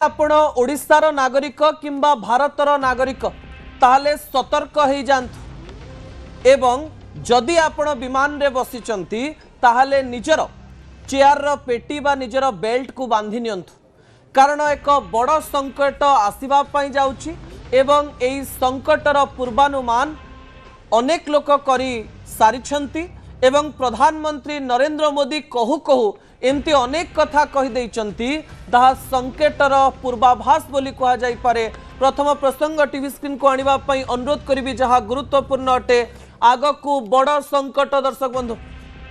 आपण ओडिशार नागरिक किंबा भारतर नागरिक ताहले सतर्क हो जातु एवं जदि आपण विमान रे बसिचंती ताहले निजर चेयर रो पेटी बा निजर बेल्ट को बांधि नियंतु कारण एक बड़ संकट आसीबा पई जाउची एवं एई संकटर पूर्वानुमान अनेक लोक करी सारिछंती एवं प्रधानमंत्री नरेंद्र मोदी कहू कहू एमती अनेक कथा कही देइचंती ताहा संकटर पूर्वाभास बोली कहा जाई पारे। प्रथम प्रसंग टीवी स्क्रीन को आनिबा पई अनुरोध करिबी जहाँ गुरुत्वपूर्ण अटे आगकू बड़ संकट दर्शक बंधु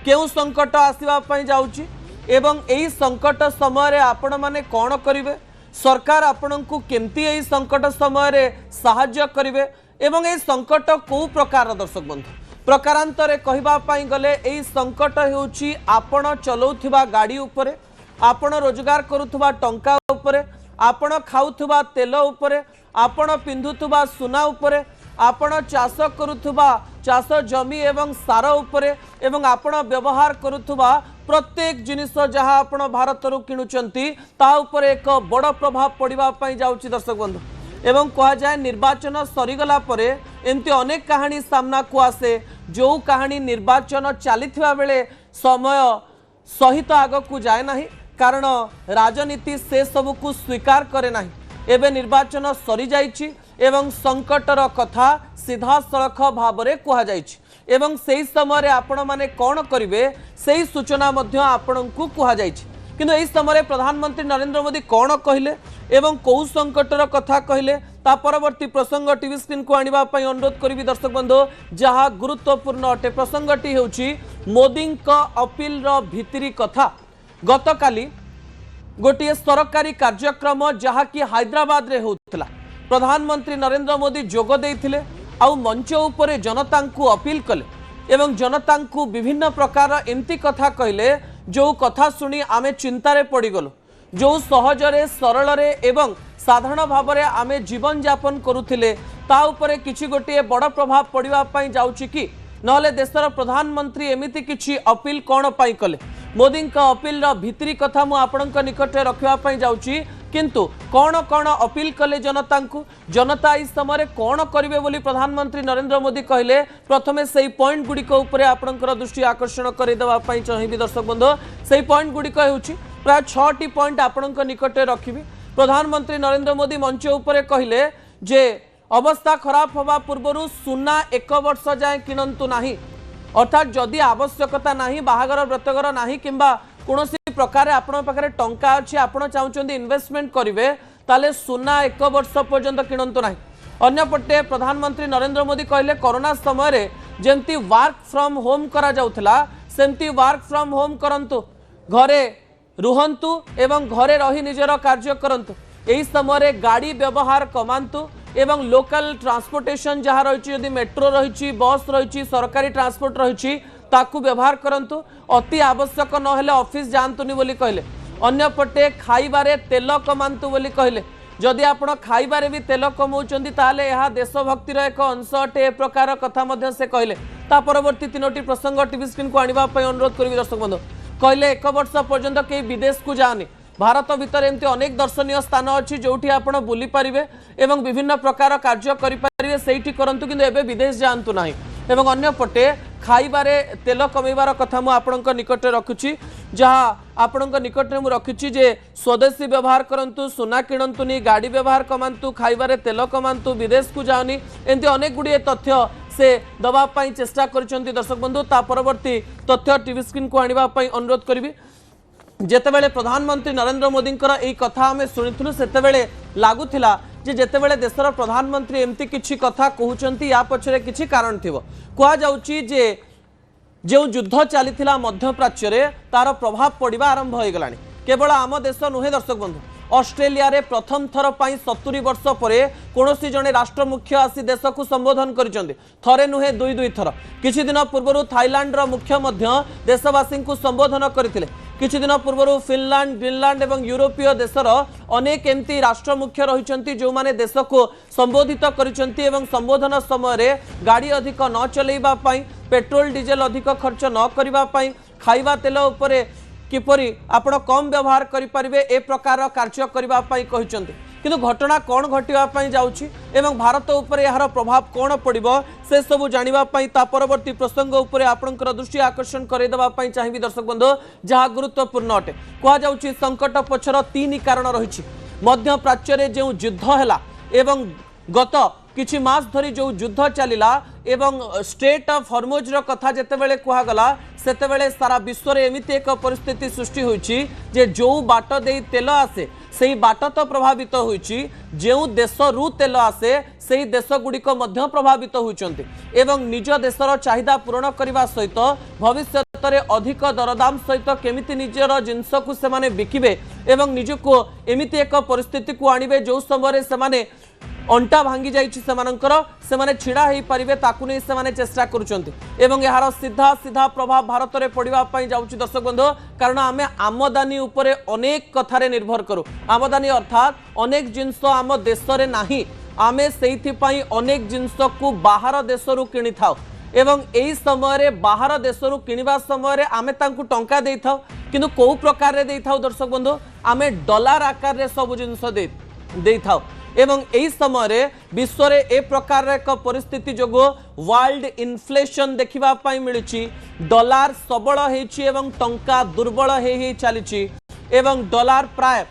केउ संकट आसीबा पई जाउची एवं एई संकट समय रे आपण माने कोन करिवे सरकार आपनकू केमती एई संकट समय रे सहाय्य करिवे एवं एई संकट को प्रकार दर्शक बंधु प्रकारांतरे कहबा पाई गले एई संकट हेउची आपण चलाउथिबा गाड़ी उपरे आपण रोजगार करुथुबा टंका उपरे आपण खाउथुबा तेल उपरे आपण पिंधुथुबा सुना उपरे आपण चाष करुथुबा चाष जमी एवं सार उपरे एवं आपण व्यवहार करुथुबा प्रत्येक जिनिस जहाँ आपण भारतरू किणुचंती ता उपरे एक बड़ प्रभाव पड़िबा पाई जाउची दर्शक बंधु एवं कहा जाए निर्वाचन सरीगला परे एमती अनेक कहानी सामना को आसे जो कहानी निर्वाचन चलीथिबा बेले समय सहित आग को जाए नहीं कारण राजनीति से सबू को स्वीकार करे नहीं एवं निर्वाचन सरी जाइछि एवं संकटर कथा सीधा सड़क भाव में कह जाइछि एवं सेही समय आपण माने कौन करिवे सेही सूचना मध्य आपनकू कह जाइछि किंतु एही समय प्रधानमंत्री नरेंद्र मोदी कौन कहले एवं कौ संकटर कथा कहले ता परवर्ती प्रसंग टीवी स्क्रीन को आनिबा पई अनुरोध करिबी दर्शक बंधु जहाँ गुरुत्वपूर्ण अटे प्रसंगटी हेउची मोदी अपील रो भितरी कथा गतकाली गोटे सरकारी कार्यक्रम जहाँकि हैदराबाद रे होतला प्रधानमंत्री नरेंद्र मोदी जोग देइथिले आउ मंच उपरे जनता को अपील कले एवं जनता को विभिन्न प्रकार एमती कथा कहले जो कथा शुणी आमे चिंतारे पड़गलु जो सहजरे सरलरे एवं साधारण भाव में आमे जीवन यापन करुथिले ता उपरे किछि गोटे बड़ प्रभाव पड़िबा पई जाउछि कि नहले देशर प्रधानमंत्री एमिति किछि अपील कोन पई कले मोदी का अपील रा भितरी कथा मु आपनक निकट रखिबा पई जाउछि किंतु कौन कौन अपील कले जनता को जनता इस समय कौन करिवे बोली प्रधानमंत्री नरेंद्र मोदी कहले प्रथमे सेही पॉइंट गुड़िक उपरे आपनकर दृष्टि आकर्षण करदेवा पई चाहिबी दर्शक बंधु सेही पॉइंट गुड़िक हेउछि प्राय 6टी पॉइंट आपनक निकट रखिबी। प्रधानमंत्री नरेंद्र मोदी मंच उपरे कहले जे अवस्था खराब होबा पूर्वरु सुना 1 वर्ष जाए किणंतु नाही अर्थात जदि आवश्यकता नाही बाहागर व्रतगर नाही किंबा कोनोसी प्रकार आपण पाखरे टंका अछि आपण चाहुचंदी इन्वेस्टमेंट करिवे ताले सुना 1 वर्ष पर्यंत किणंतु नाही। अन्यपटे प्रधानमंत्री नरेंद्र मोदी कहले कोरोना समय रे जेंती वर्क फ्रॉम होम करा जाउथला सेंती वर्क फ्रॉम होम करंतु घरे रुहंतु एवं घरे रही निजर कार्य करंतु एही समय रे गाड़ी व्यवहार कमांतु एवं लोकल ट्रांसपोर्टेशन जहाँ रही यदि मेट्रो रही बस रही सरकारी ट्रांसपोर्ट रही ताकू व्यवहार करंतु अति आवश्यक नहेले ऑफिस जांतुनी बोली कहले। अन्यपटे खाइबारे तेल कमांतु बोली कहले जदि आपण खाइबारे भी तेल कमाउचंदी ताले यह देशभक्तिर एक अंश अटे ए प्रकार कथा मध्य से कहले। ता परवर्ती 3टी प्रसंग टीवी स्क्रीन को आनिबा पई अनुरोध करिबी दर्शक बंधु कहले 1 वर्ष पर्यंत के विदेश को जानी भारत भीतर एमती अनेक दर्शनीय स्थान अच्छी जोठी आपण बुली पारिबे एवं विभिन्न प्रकार कार्य करि पारिबे सेठी करंतु किंतु एबे विदेश जांतु नाही एवं अन्य पटे खाइबारे तेल कमेबार कथा मु आपणक निकट रखुची जहाँ आपणक निकट मु रखुची जे स्वदेशी व्यवहार करंतु सुना किणंतुनी गाड़ी व्यवहार कमांतु खाइबारे तेल कमांतु विदेश को जाओनी एमती अनेक गुड़िए तथ्य से दबा पाई चेष्टा करिसंती दर्शक बंधु ता परवर्ती तथ्य टीवी स्क्रीन को आनिबा पाई अनुरोध करिबी। जेतेबेले प्रधानमंत्री नरेंद्र मोदी यही कथा आम शुणुलु सेतेबेले लागुथिला जे जेतेबेले देशर प्रधानमंत्री एमती किछि कथा कहउचंती या पछरे किछि कारण थिबो कुआ जाउची जे जो युद्ध चलीथिला मध्य प्राच्य रे तार प्रभाव पड़िबा आरंभ हो गलानी केवल आम देश नुहे दर्शक बंधु ऑस्ट्रेलिया रे प्रथम थर पाई 70 वर्ष परे कोनोसी जने राष्ट्र मुख्य आसी देश को संबोधन करिसंती थरे नुहे दुई थर किछि दिन पूर्व थाईलैंड रो मुख्य मध्य देशवासी को संबोधन करथिले किछि दिन पूर्व फिनलैंड ग्रीनलैंड एवं यूरोपीय देशर अनेक एमती राष्ट्र मुख्य रहिसंती जो माने देश को संबोधित करिसंती एवं संबोधन समय रे गाड़ी अधिक न चलेबा पई पेट्रोल डीजेल अधिक खर्च न करिबा पई खाइबा तेल उपरे किपरि आपण कम व्यवहार करें ए प्रकार कार्य करने किंतु घटना कौन घटवाई जाऊँगी एवं भारत उपर यार प्रभाव कौन पड़ो से सब जानापी परवर्ती प्रसंग उपर आपंकर दृष्टि आकर्षण करदेवाई चाहिए दर्शक बंधु जहाँ गुरुत्वपूर्ण अटे कहुच्छी संकट पछर 3 कारण रही मध्य प्राच्य जो युद्ध है एवं गत किछि मास धरी जो युद्ध चलिला एवं स्ट्रेट ऑफ हॉर्मुज रो कथा जेतेबेले कहगला सेतेबेले सारा विश्व रे एमिति एक परिस्थिति सृष्टि होईछि जे जो बाट दे तेल आसे सेही बाट तो प्रभावित होईछि जेउ देश रु तेल आसे सेही देश गुड़िक मध्य प्रभावित होइचंती एवं निज देशर चाहिदा पूरण करने सहित भविष्यत रे अधिक दरदाम सहित केमिति निजर जिनस को से माने बिकिबे एवं निजको एमिति एक परिस्थिति को आनिबे जो समय से माने अंटा भांगी जाइछि से माने छिड़ा हो पारे ताकू नहीं से माने चेष्टा करुचंती एवं यार सीधा सीधा प्रभाव भारत में पड़वा जाऊँगी दर्शक बंधु कारण आम आमदानी उपरे अनेक कथारे निर्भर करूँ आमदानी अर्थात अनेक जिनस आम देश में नाही आमे सेइथिपाई अनेक जिनस को बाहर देशरू किनी थाउ एवं एई समय बाहर देशरू किनिबा समय आमे तांकु टंका देई थाउ किंतु को प्रकार रे देई थाउ दर्शक बंधु आमे डॉलर आकार रे सब जिनस देई थाउ एवं एई समय विश्व रे ए प्रकार एक परिस्थिति जोगो वर्ल्ड इन्फ्लेशन देखिबा पाई मिलिछि डॉलर सबल हेछि एवं टंका दुर्बल हे चलीछि एवं डॉलर प्राय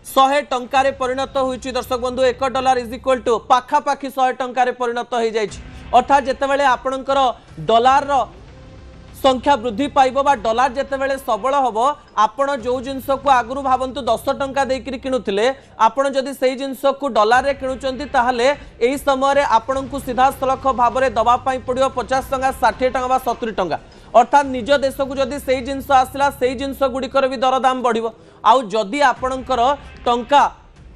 100 टंकार परिणत होइछि दर्शक बंधु $1 इज इक्वल टू पाखापाखि 100 टंकार परिणत हो जाइछि अर्थात जेतेबेले आपणकर डॉलर रो संख्या वृद्धि पाइबो बा डॉलर जेतेबेले सबल हबो आपण जो जिंस को आगुरु भावंतु 10 टंका देकिरि किनुथिले आपण जदि सेही जिंस को डॉलर रे किनुचंती ताहाले एही समय रे आपण को सीधा सलख भाव रे दबा पाई पड़ियो 50 टंका 60 टंका बा 70 टंका अर्थात निज देश को जदि सेही जिंस आसला सेही जिंस गुड़िकर भी दरदाम बढ़िबो आउ जदि आपणकर टंका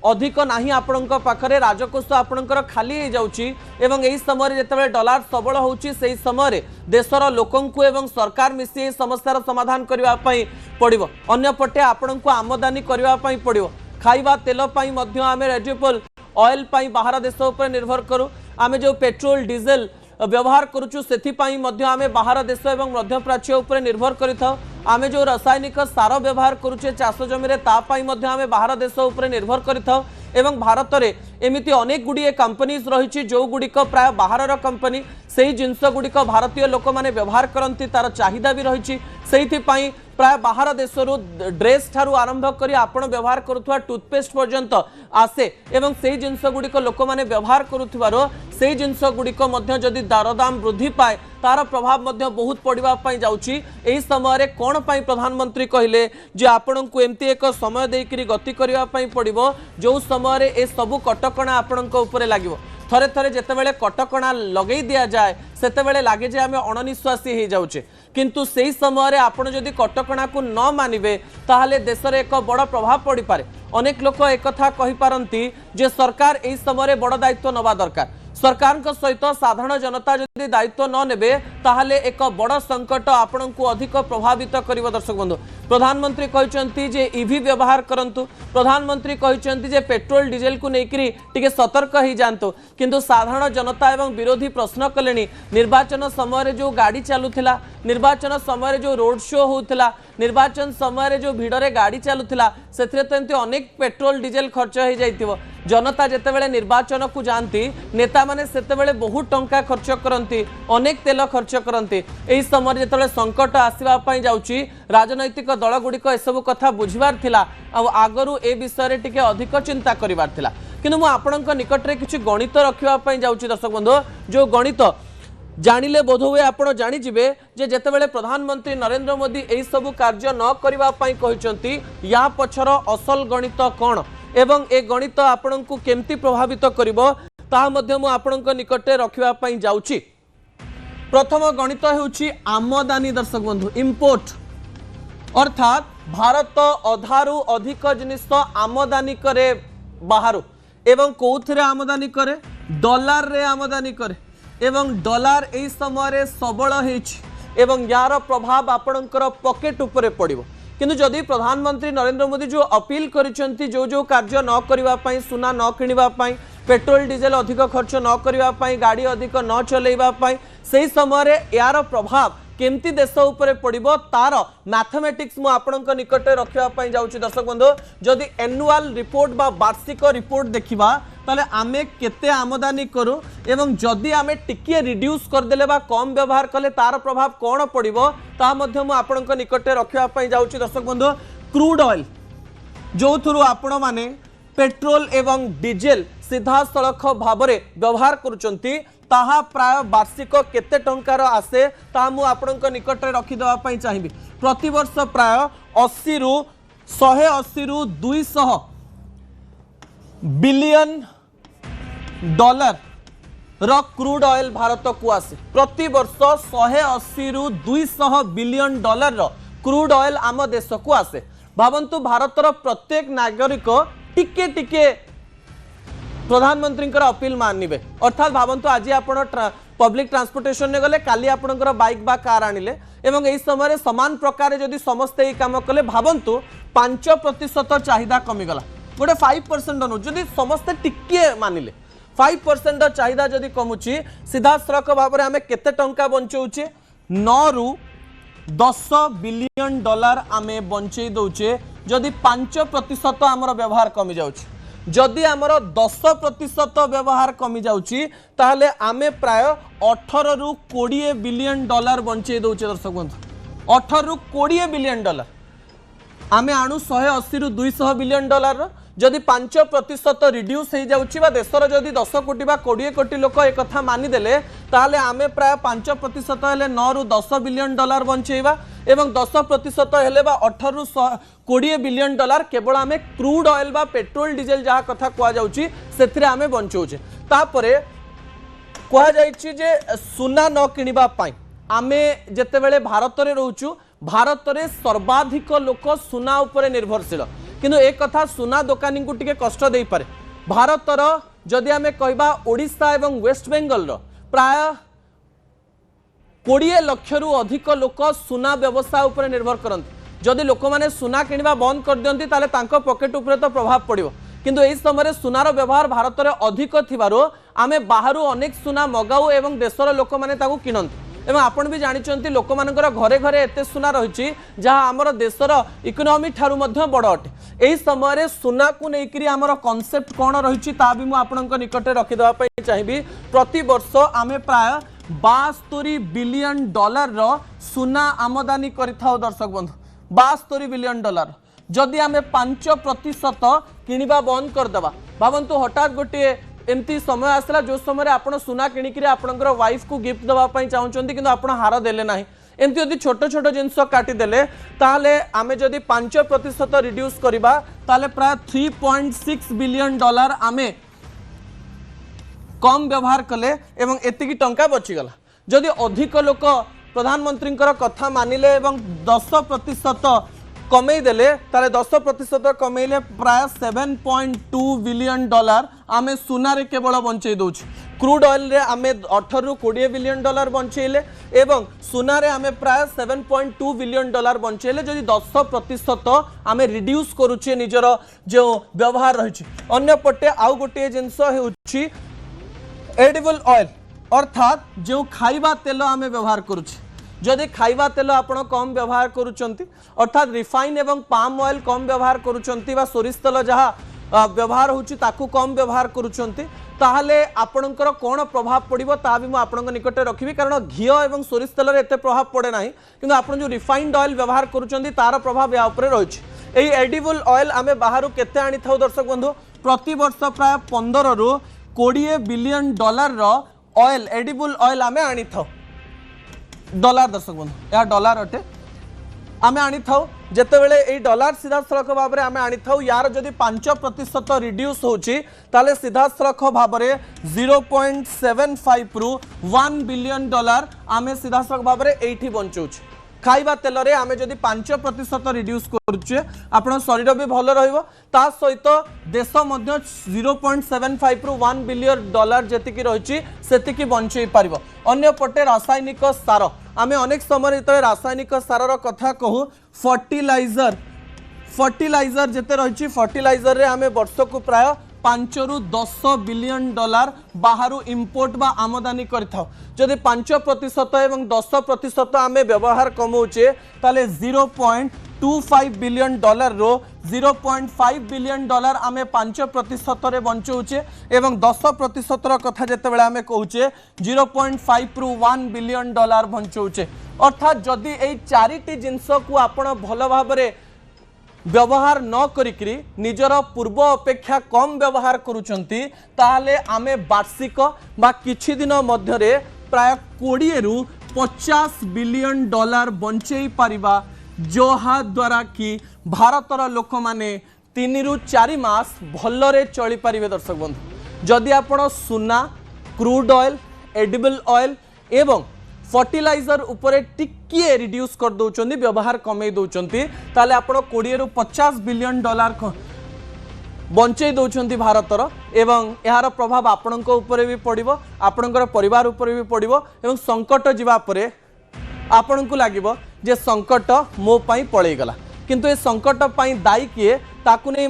अधिक नाही आपणक पाखरे राजकोष आपणकर खाली हो जाउची एवं एही समय जेतेबेले डॉलर सबल होउची सेही समय देशर लोकंकु एवं सरकार मिसी समस्यार समाधान करबा पई पड़िबो अन्य पटे आपणको आमदानी करबा पई पड़िबो खाइबा तेल पई मध्य आमे रेड्यूएबल ऑयल पई बाहर देश उपर निर्भर करू आमे जो पेट्रोल डीजल व्यवहार करूचु सेथिपाई मध्य आमे बाहर देश एवं मध्य प्राच्य उपर निर्भर करिथाउ आमे जो रासायनिक सार व्यवहार करूचे चाष जमी रे ता पाई मध्य आमे बाहर देश उपर निर्भर करिथाउ एवं भारत रे एमिति अनेक गुड़िए कंपनीज रही जो गुड़िक प्राय बाहर कंपनी से जिनस गुड़िक भारतीय लोक माने व्यवहार करती तार चाहिदा भी रही सेइथिपाई प्राय बाहर देशरू ड्रेस ठारू आरंभ करी आपण व्यवहार करुवा टूथपेस्ट पर्यंत आसे एवं से जिनस गुड़िक लोक माने व्यवहार करुथिबारो से जिनस गुड़िक मध्य जदि दरदाम वृद्धि पाए तार प्रभाव मध्य बहुत पड़वा पाई जाउची एही समय रे कोन पाई प्रधानमंत्री कहिले जे आपण को एमती एक समय देकरी गति करिवा पाई पड़िबो जो समय रे ए सब कटकणा आपण को ऊपर लागिवो थरे थरे जेतेबेले कटकणा लगेई दिया जाए सेतेबेले लागे जे आमे अणनिश्वासी हो जाउचे किंतु सेही समय रे आपण जदि कटकणा को न मानिबे ताहाले देश रे एक बड़ प्रभाव पड़ी पारे अनेक लोक एक कथा कहि पारंती जे सरकार एही समय रे बड़ दायित्व नबा दरकार सरकार सहित साधारण जनता जदि दायित्व न नेबे ताहाले एक बड़ संकट आपण को अधिक प्रभावित करिवो दर्शक बंधु प्रधानमंत्री कहचंती जे ईवी व्यवहार करंतु प्रधानमंत्री कहचंती जे पेट्रोल डीजल को नेकरी टिके सतर्क ही जानतो किंतु साधारण जनता एवं विरोधी प्रश्न कलेनी निर्वाचन समय रे जो गाड़ी चलुथिला निर्वाचन समय जो रोड शो होउथिला निर्वाचन समय जो भिड़ रे गाड़ी चलुथिला सेथिरे तो एंती अनेक पेट्रोल डीजल खर्च हो जाइतिबो जनता जेतेबेले निर्वाचन को जानती नेता माने सेतेबेले बहुत टंका खर्च करती अनेक तेल खर्च करती एही समय जेतेबेले संकट आसीबा पई जाउची राजनैतिक दल गुड़िक एसबू कथा बुझिबार थिला आगरू ए विषय रे टिके अधिक चिंता करिबार थिला किंतु मु आपणक निकट रे किछि गणित रखिबा पई जाउची दर्शक बंधु जो गणित जानिले बोध हुए आपण जानिजिबे जे जेतेबेले प्रधानमंत्री नरेंद्र मोदी एही सबु कार्य न करिबा पई कहिसंती या पछर असल गणित कोन एवं ए गणित आपण को केमती प्रभावित करिवो ता मध्य मु आपणक निकटे रखिबा पई जाउची प्रथम गणित हेउची आमदानी दर्शक बंधु इंपोर्ट अर्थात भारत अधारू अधिक जिनिस आमदानी करे बाहर एवं कोउथरे आमदानी करे डॉलर रे आमदानी करे एवं डॉलर एही समय सबल हेछि एवं यार प्रभाव आपणकर पॉकेट उपरे पड़िबो किंतु जदि प्रधानमंत्री नरेंद्र मोदी जो अपील करिसेंती जो कार्य न करिबा पई सुना न किनिबा पई पेट्रोल डीजल अधिक खर्च न करिबा पई गाड़ी अधिक न चलेबा पई सेही समय यार प्रभाव केमती देश उपरे पड़िबो तार मैथमेटिक्स मु आपनक निकटे रखिबा पई जाउची दर्शक बंधु जदि एनुअल रिपोर्ट बा वार्षिक रिपोर्ट देखिबा ताले आमे केते आमदानी करू एवं जदि आमे टिकिए रिड्यूस कर देले बा कम व्यवहार कले तार प्रभाव कोन पड़िबो ता मध्य मु आपनक निकटे रखिबा पई जाउची दर्शक बंधु क्रूड ऑयल जो थ्रू आपण माने पेट्रोल एवं डीजेल सीधा सड़क भाव में व्यवहार करुचंती ताहा प्राय वार्षिक केते टंकार आसे ता मु आपनक निकट रखिदेवा पई चाहिबी प्रति वर्ष प्राय 80 रु 180 रु 200 बिलियन डॉलर रो क्रूड ऑयल भारत को आसे प्रति वर्ष 180 रु 200 बिलियन डॉलर रो क्रूड ऑयल आम देश को आसे भावंतु भारतर प्रत्येक नागरिक टिके टिके प्रधानमंत्री अपील मानिबे अर्थात भावंतु आज आपण पब्लिक ट्रांसपोर्टेशन ने गले काली आपणकर बाइक बा कार आनिले एवं एई समय समान प्रकार जदि समस्ते एई काम कले भावंतु 5% चाहिदा कमी गला गोटे 5% अनु जदि समस्ते टिके मानिले 5% चाहिदा जदि कमुची सीधा सड़क भाव में आमे केते टंका बंचौचे 9 रु 10 बिलियन डॉलर आमे बंचई दउचे जदि 5% आमर व्यवहार कमी जाउची जदि आमर 10% व्यवहार कमी जाउची ताहले आमे प्राय 18 रु 20 बिलियन डॉलर बंचई दउचे दर्शक बंधु 18 रु 20 बिलियन डॉलर आमे आणु 180 रु 200 बिलियन डॉलर जदि 5% रिड्यूस हो जाउची बा देशर जदि 10 कोटी बा 20 कोटी लोक एक कथा मानिदेले ताहले आमे प्राय 5% हेले 9 रु 10 बिलियन डॉलर बंचेबा एवं 10% हेले बा 18 रु 20 बिलियन डॉलर केवल आमे क्रूड ऑयल बा पेट्रोल डीजेल जहा कथा कुआ जाउची सेथिरे आमे बंचौचे तापरे कुआ जाइची जे सुना न किनिबा पाई आमे जेतेबेले भारत रे रहउचु भारत रे सर्वाधिक लोक सुना उपरे निर्भरशील किंतु एक कथा सुना दुकानी को टिके कष्ट दे पारे भारतर जदि आमे कहबा ओडिशा एवं वेस्ट बेंगल रो प्राय 20 लाख रु अधिक लोक सुना व्यवसाय उपरे निर्भर करते जदि लोक माने सुना किनिबा बंद कर दियंती ताले तांको पॉकेट उपरे तो प्रभाव पड़िबो किंतु एई समय सुनार व्यवहार भारत रे अधिक थिबारो आमे बाहरु अनेक सुना मगाऊ एवं देशर लोक माने ताकू किनंती एवं आपण भी जानिचंती लोक मानकर घरे घरे एते सुना रहिछि जहां हमर देशर इकोनॉमी ठारू मध्ये बड़ अटे एही समय सुना को नेकरी हमर कांसेप्ट कोन रहिछि ता भी मु आपनक निकटे रखि देबा पई चाहिबी प्रति वर्ष आमे प्राय 72 बिलियन डॉलर रो सुना आमदानी करिथाउ दर्शक बंधु 72 बिलियन डॉलर जदि आमे 5% किनिबा बंद कर देबा भावंतु हठात गोटे एमती समय आसला जो समय आपण सुना किणिक आपणकर वाइफ को गिफ्ट देवाई चाहते कि आप हार देले ना एमती यदि छोट छोट जिनस काटिदेले ताहले आमे जदि 5% रिड्यूस करबा ताहले प्राय 3.6 बिलियन डॉलर आमे कम व्यवहार कले एवं एतिकी टंका बचीगला जदि अधिक लोक प्रधानमंत्री कथा मानिले एवं 10% कमई देले ताले 10% कमईले प्राय 7.2 बिलियन डॉलर आमे सुना रे केवल बंचई दउछि क्रूड ऑयल रे आमे 18 रु 20 बिलियन डॉलर बंचेले एवं सुना रे आमे प्राय 7.2 बिलियन डॉलर बंचेले जदि 10% आमे रिड्यूस करूचे निजर जो व्यवहार रहिछि अन्य पटे आउ गोटे जिंस हेउछि एडिबल ऑयल अर्थात जो खाइबा तेल आमे व्यवहार करूछि जदि खाइबा तेल आपण कम व्यवहार करुचंती अर्थात रिफाइन एवं पाम ऑयल कम व्यवहार करुचंती बा सोरिष तेल जहाँ व्यवहार होची ताकू कम व्यवहार करुचंती ताहले आपणकर कोन प्रभाव पड़िबो ता भी मु आपणक निकटे रखिबी कारण घी एवं सोरिष तेल रे एते प्रभाव पड़े नाही किंतु आपण जो रिफाइंड ऑयल व्यवहार करुचंती तार प्रभाव या ऊपर रहिछि एई एडिबल ऑयल आमे बाहरु केते आनी थाउ दर्शक बंधु प्रति वर्ष प्राय 15 रु 20 बिलियन डॉलर रो ऑयल एडिबल ऑयल आमे आनी थाउ डॉलर दर्शक बंधु या डॉलर अटे आमे आनी थाउ जेतेबेले ए डॉलर सीधा सड़क भाव में आमे आनी थाउ यार जदि 5% रिड्यूस होची ताले सीधा सड़क भाव में 0.75 रु 1 बिलियन डॉलर आमे सीधा सड़क भाव में एठी बंचौछ खाइबा तेल रे आमे जदि 5% रिड्यूस करूचे आपण शरीर भी भल रहिबो ता सहित देश मध्य 0.75 रु 1 बिलियन डॉलर जेतिकी रहिछि सेतिकी बंचई पारिबो अन्य पटे रासायनिक सार आमे अनेक समय जेते रासायनिक सार रो कथा कहू फर्टिलाइजर जेते रहिछि फर्टिलाइजर रे आमे वर्ष को प्राय 5 ରୁ 10 बिलियन डॉलर बाहर इंपोर्ट बा आमदानी करथाओ जदि 5% एवं 10% आमे व्यवहार कमाउचे ताले 0.25 बिलियन डॉलर रो 0.5 बिलियन डॉलर आमे 5% रे बंचौचे एवं 10% रो कथा जेते बेला आमे कहूचे 0.5 रु 1 बिलियन डॉलर बंचौचे अर्थात जदि एई चारिटी जिंस को आपण भलो भाबरे व्यवहार न करिकरी निजर पूर्व अपेक्षा कम व्यवहार करुचंती ताहले आमे वार्षिक बा किछि दिन मध्यरे प्राय 20 रु 50 बिलियन डॉलर बंचई पारिबा जोहा द्वारा कि भारतर लोक माने 3 रु 4 मास भलरे चली पारिबे। दर्शक बंधु जदि आपण सुना क्रूड ऑयल एडिबल ऑयल एवं फर्टिलाइजर उपरे टिकिए रिड्यूस कर दौरान व्यवहार कमे दौरान ताले आपण 20 रु 50 बिलियन डॉलर बंचई दौरान भारतर एवं यार प्रभाव आपणक उपरे भी पड़िबो आपणकर परिवार उपरे भी पड़िबो एवं संकट जीवा परे आपणकु लागिबो जे संकट मो पई पळेई गला किंतु ए संकट पई दायी किए ताकु नै